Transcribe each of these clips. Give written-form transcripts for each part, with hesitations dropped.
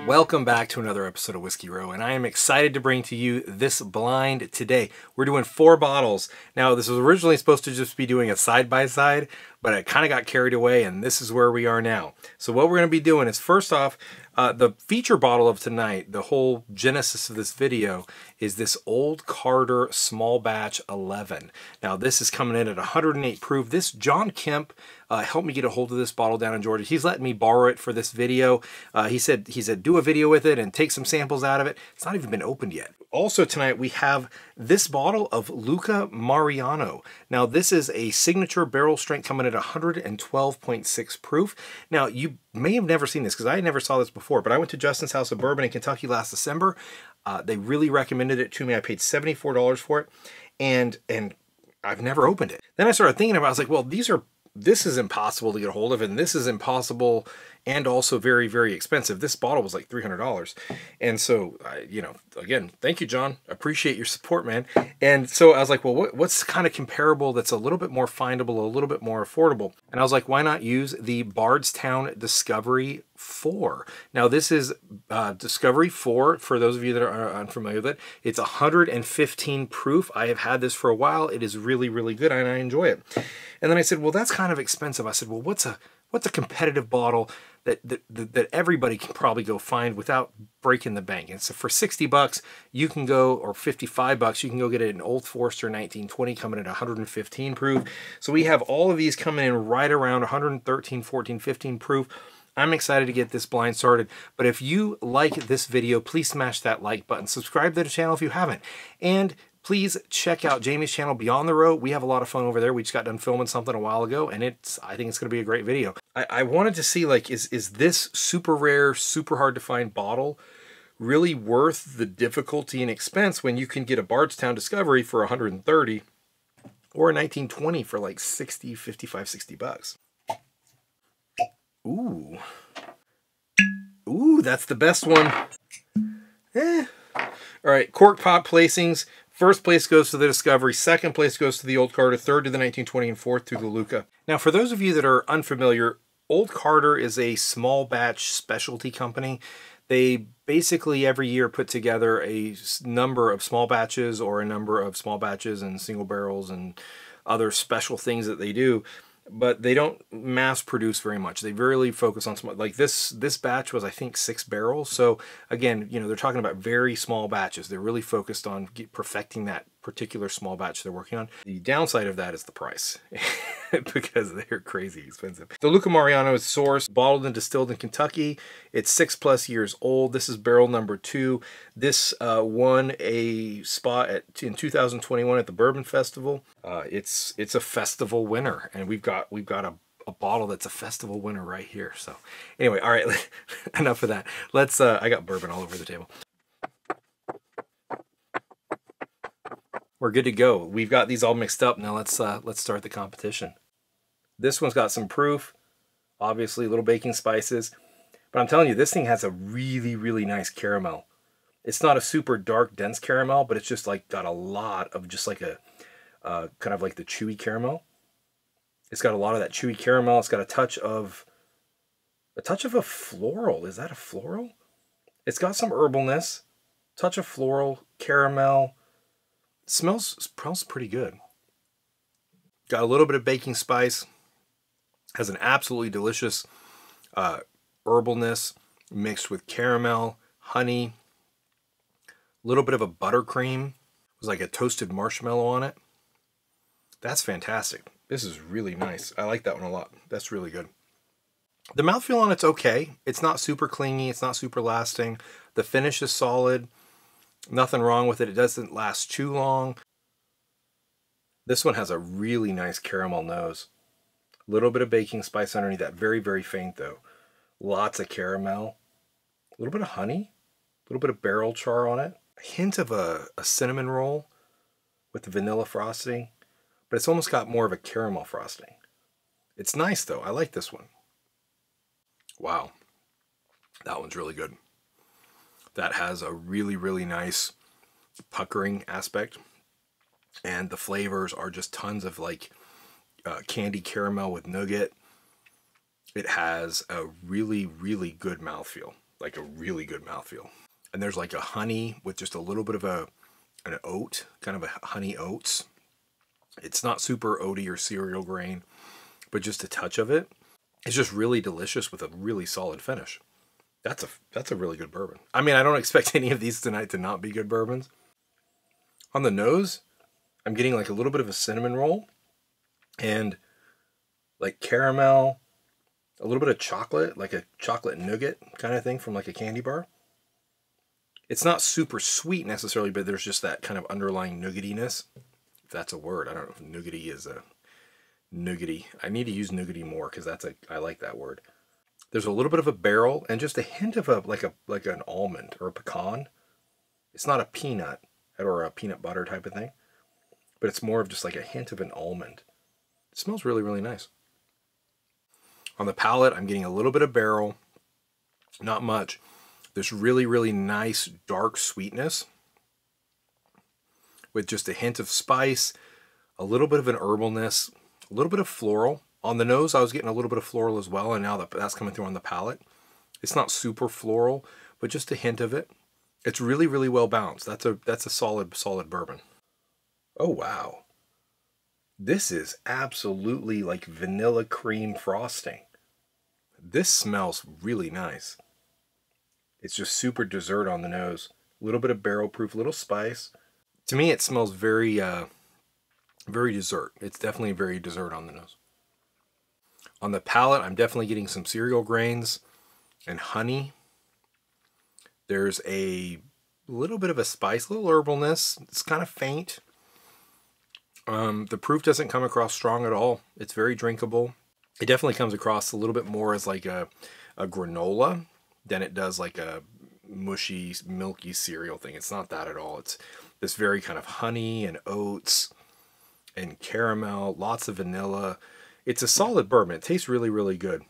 Welcome back to another episode of Whiskey Row, and I am excited to bring to you this blind today. We're doing 4 bottles. Now, this was originally supposed to just be doing a side-by-side, but I kind of got carried away, and this is where we are now. So what we're going to be doing is, first off, the feature bottle of tonight, the whole genesis of this video, is this Old Carter Small Batch 11. Now, this is coming in at 108 proof. This John Kemp helped me get a hold of this bottle down in Georgia. He's letting me borrow it for this video. He said do a video with it and take some samples out of it. It's not even been opened yet. Also tonight we have this bottle of Luca Mariano. Now this is a signature barrel strength coming at 112.6 proof. Now you may have never seen this because I never saw this before, but I went to Justin's House of Bourbon in Kentucky last December. They really recommended it to me. I paid $74 for it, and I've never opened it. Then I started thinking about it. I was like, well, this is impossible to get a hold of, and this is impossible and also very, very expensive. This bottle was like $300. And so, again, thank you, John. Appreciate your support, man. And so I was like, well, what's kind of comparable that's a little bit more findable, a little bit more affordable? And I was like, why not use the Bardstown Discovery 4? Now, this is Discovery 4, for those of you that are unfamiliar with it. It's 115 proof. I have had this for a while. It is really, really good, and I enjoy it. And then I said, well, that's kind of expensive. I said, well, what's a competitive bottle that everybody can probably go find without breaking the bank? And so for 60 bucks, you can go, or 55 bucks, you can go get an Old Forester 1920 coming at 115 proof. So we have all of these coming in right around 113, 14, 15 proof. I'm excited to get this blind started. But if you like this video, please smash that like button. Subscribe to the channel if you haven't. And please check out Jamie's channel, Beyond the Road. We have a lot of fun over there. We just got done filming something a while ago, and I think it's going to be a great video. I wanted to see, like, is this super rare, super hard to find bottle really worth the difficulty and expense when you can get a Bardstown Discovery for 130 or a 1920 for like 60, 55, 60 bucks? Ooh. Ooh, that's the best one. All right, cork pot placings. First place goes to the Discovery, second place goes to the Old Carter, third to the 1920, and fourth to the Luca. Now, for those of you that are unfamiliar, Old Carter is a small batch specialty company. They basically every year put together a number of small batches or a number of small batches and single barrels and other special things that they do. But they don't mass produce very much. They really focus on small, like this batch was, I think, 6 barrels. So again, they're talking about very small batches. They're really focused on perfecting that particular small batch they're working on. The downside of that is the price because they're crazy expensive. The Luca Mariano is sourced, bottled and distilled in Kentucky. It's 6+ years old. This is barrel number 2. This won a spot in 2021 at the Bourbon Festival. It's a festival winner, and we've got a bottle that's a festival winner right here. So anyway, all right, enough of that. Let's I got bourbon all over the table. We're good to go. We've got these all mixed up. Now let's start the competition. This one's got some proof, obviously little baking spices, but I'm telling you, this thing has a really, really nice caramel. It's not a super dark, dense caramel, but it's just like got a lot of just like a kind of like the chewy caramel. It's got a lot of that chewy caramel. It's got a touch of a floral. Is that a floral? It's got some herbalness, touch of floral, caramel. Smells pretty good. Got a little bit of baking spice. Has an absolutely delicious herbalness mixed with caramel, honey, a little bit of a buttercream. It was like a toasted marshmallow on it. That's fantastic. This is really nice. I like that one a lot. That's really good. The mouthfeel on it's okay. It's not super clingy. It's not super lasting. The finish is solid. Nothing wrong with it. It doesn't last too long. This one has a really nice caramel nose. A little bit of baking spice underneath that. Very, very faint though. Lots of caramel. A little bit of honey. A little bit of barrel char on it. A hint of a cinnamon roll with the vanilla frosting. But it's almost got more of a caramel frosting. It's nice though. I like this one. Wow. That one's really good. That has a really, really nice puckering aspect. And the flavors are just tons of like candy caramel with nougat. It has a really, really good mouthfeel, like a really good mouthfeel. And there's like a honey with just a little bit of an oat, kind of a honey oats. It's not super oaty or cereal grain, but just a touch of it. It's just really delicious with a really solid finish. That's a really good bourbon. I mean, I don't expect any of these tonight to not be good bourbons. On the nose, I'm getting like a little bit of a cinnamon roll and like caramel, a little bit of chocolate, like a chocolate nougat kind of thing from like a candy bar. It's not super sweet necessarily, but there's just that kind of underlying nougatiness. If that's a word. I don't know if nougaty is a nougaty. I need to use nougaty more because I like that word. There's a little bit of a barrel and just a hint of like an almond or a pecan. It's not a peanut or a peanut butter type of thing, but it's more of just like a hint of an almond. It smells really, really nice. On the palate, I'm getting a little bit of barrel, not much. This really, really nice dark sweetness with just a hint of spice, a little bit of an herbalness, a little bit of floral. On the nose, I was getting a little bit of floral as well, and now that's coming through on the palate. It's not super floral, but just a hint of it. It's really, really well balanced. That's a solid bourbon. Oh, wow. This is absolutely like vanilla cream frosting. This smells really nice. It's just super dessert on the nose. A little bit of barrel proof, little spice. To me, it smells very, very dessert. It's definitely very dessert on the nose. On the palate, I'm definitely getting some cereal grains and honey. There's a little bit of a spice, a little herbalness. It's kind of faint. The proof doesn't come across strong at all. It's very drinkable. It definitely comes across a little bit more as like a granola than it does like a mushy, milky cereal thing. It's not that at all. It's this very kind of honey and oats and caramel, lots of vanilla. It's a solid bourbon. It tastes really, really good.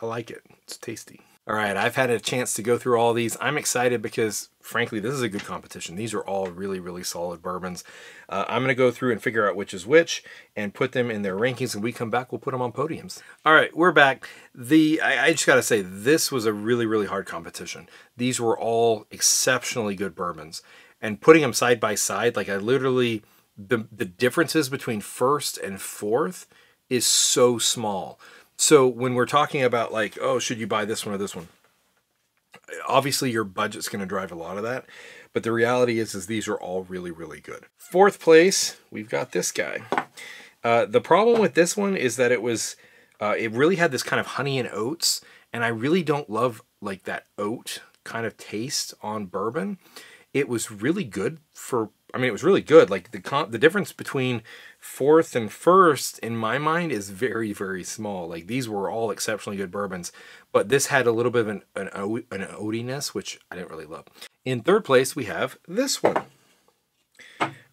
I like it. It's tasty. All right, I've had a chance to go through all these. I'm excited because, frankly, this is a good competition. These are all really, really solid bourbons. I'm going to go through and figure out which is which and put them in their rankings. And we come back, we'll put them on podiums. All right, we're back. I just got to say, this was a really, really hard competition. These were all exceptionally good bourbons. And putting them side by side, like I literally, the differences between first and fourth is so small. So when we're talking about like, oh, should you buy this one or this one? Obviously your budget's going to drive a lot of that. But the reality is these are all really, really good. Fourth place, we've got this guy. The problem with this one is that it really had this kind of honey and oats. And I really don't love like that oat kind of taste on bourbon. It was really good it was really good. Like the difference between fourth and first in my mind is very, very small. Like these were all exceptionally good bourbons, but this had a little bit of an oatiness, which I didn't really love. In third place, we have this one.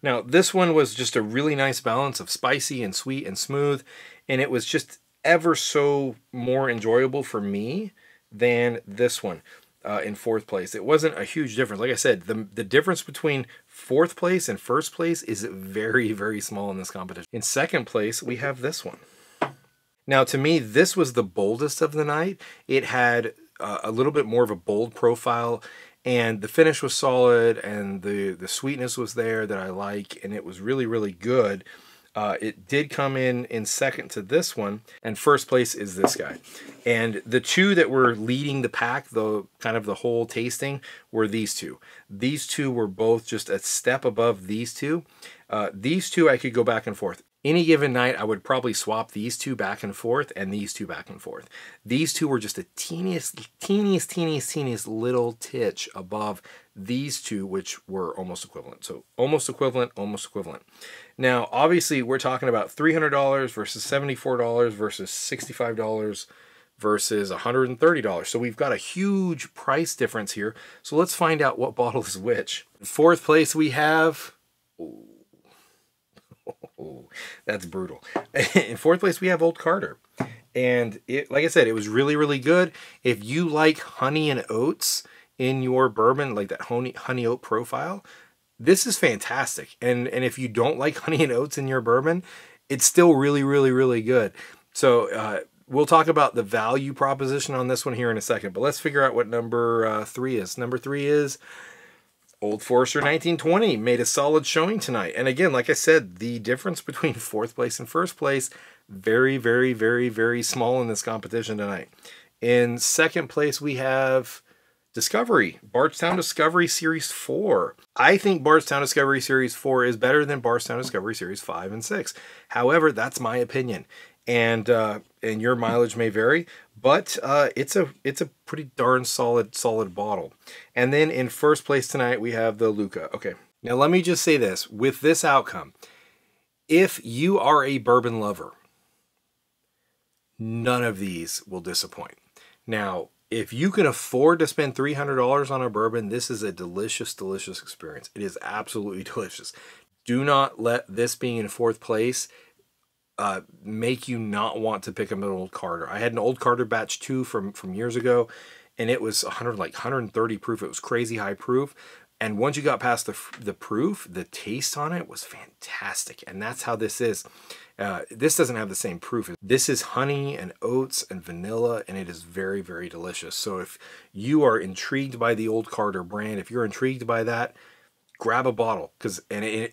Now, this one was just a really nice balance of spicy and sweet and smooth, and it was just ever so more enjoyable for me than this one. In fourth place, it wasn't a huge difference. Like I said, the difference between fourth place and first place is very, very small in this competition. In second place, we have this one. Now, to me, this was the boldest of the night. It had a little bit more of a bold profile, and the finish was solid, and the sweetness was there that I like, and it was really, really good. It did come in second to this one, and first place is this guy. And the two that were leading the pack, kind of the whole tasting, were these two. These two were both just a step above these two. These two I could go back and forth. Any given night, I would probably swap these two back and forth and these two back and forth. These two were just a teeniest little titch above these two, which were almost equivalent. So almost equivalent, almost equivalent. Now, obviously, we're talking about $300 versus $74 versus $65 versus $130. So we've got a huge price difference here. So let's find out what bottle is which. In fourth place, we have... Oh, that's brutal. In fourth place, we have Old Carter. And like I said, it was really, really good. If you like honey and oats in your bourbon, like that honey oat profile, this is fantastic. And if you don't like honey and oats in your bourbon, it's still really, really, really good. So We'll talk about the value proposition on this one here in a second, but let's figure out what number 3 is. Number 3 is Old Forester 1920. Made a solid showing tonight. And again, like I said, the difference between 4th place and 1st place, very, very, very, very small in this competition tonight. In 2nd place, we have Discovery, Bardstown Discovery Series 4. I think Bardstown Discovery Series 4 is better than Bardstown Discovery Series 5 and 6. However, that's my opinion. And your mileage may vary, but it's a pretty darn solid bottle. And then in 1st place tonight, we have the Luca. Okay, now let me just say this. With this outcome, if you are a bourbon lover, none of these will disappoint. Now, if you can afford to spend $300 on a bourbon, this is a delicious, delicious experience. It is absolutely delicious. Do not let this being in 4th place make you not want to pick up an Old Carter. I had an Old Carter batch 2 from years ago, and it was 130 proof. It was crazy high proof. And once you got past the proof, the taste on it was fantastic. And that's how this is. This doesn't have the same proof. This is honey and oats and vanilla, and it is very, very delicious. So if you are intrigued by the Old Carter brand, if you're intrigued by that, grab a bottle,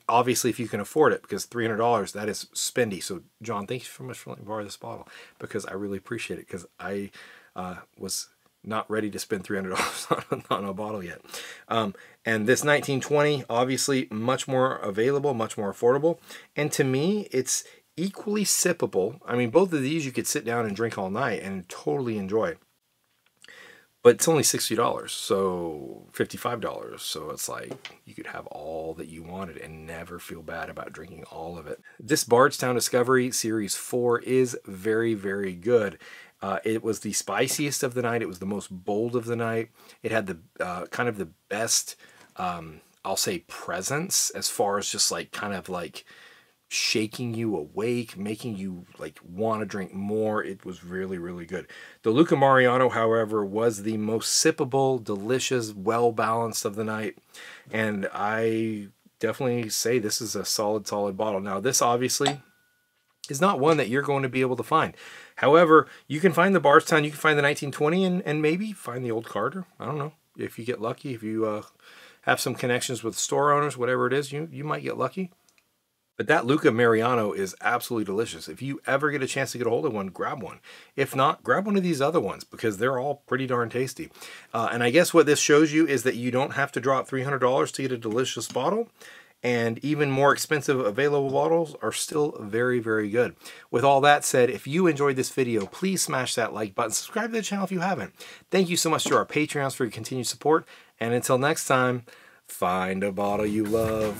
obviously if you can afford it, because $300, that is spendy. So John, thank you so much for letting me borrow this bottle, because I really appreciate it, because I was not ready to spend $300 on a bottle yet. And this 1920, obviously much more available, much more affordable, and to me, it's equally sippable. I mean, both of these you could sit down and drink all night and totally enjoy. But it's only $60, so $55. So it's like you could have all that you wanted and never feel bad about drinking all of it. This Bardstown Discovery Series 4 is very, very good. It was the spiciest of the night. It was the most bold of the night. It had the kind of the best, I'll say, presence as far as just like kind of like shaking you awake, making you like want to drink more. It was really, really good. The Luca Mariano, however, was the most sippable, delicious, well-balanced of the night. And I definitely say this is a solid, solid bottle. Now, this obviously is not one that you're going to be able to find. However, you can find the Bardstown, you can find the 1920, and maybe find the Old Carter. I don't know. If you get lucky, if you have some connections with store owners, whatever it is, you might get lucky. But that Luca Mariano is absolutely delicious. If you ever get a chance to get a hold of one, grab one. If not, grab one of these other ones, because they're all pretty darn tasty. And I guess what this shows you is that you don't have to drop $300 to get a delicious bottle. And even more expensive available bottles are still very, very good. With all that said, if you enjoyed this video, please smash that like button. Subscribe to the channel if you haven't. Thank you so much to our Patreons for your continued support. And until next time, find a bottle you love.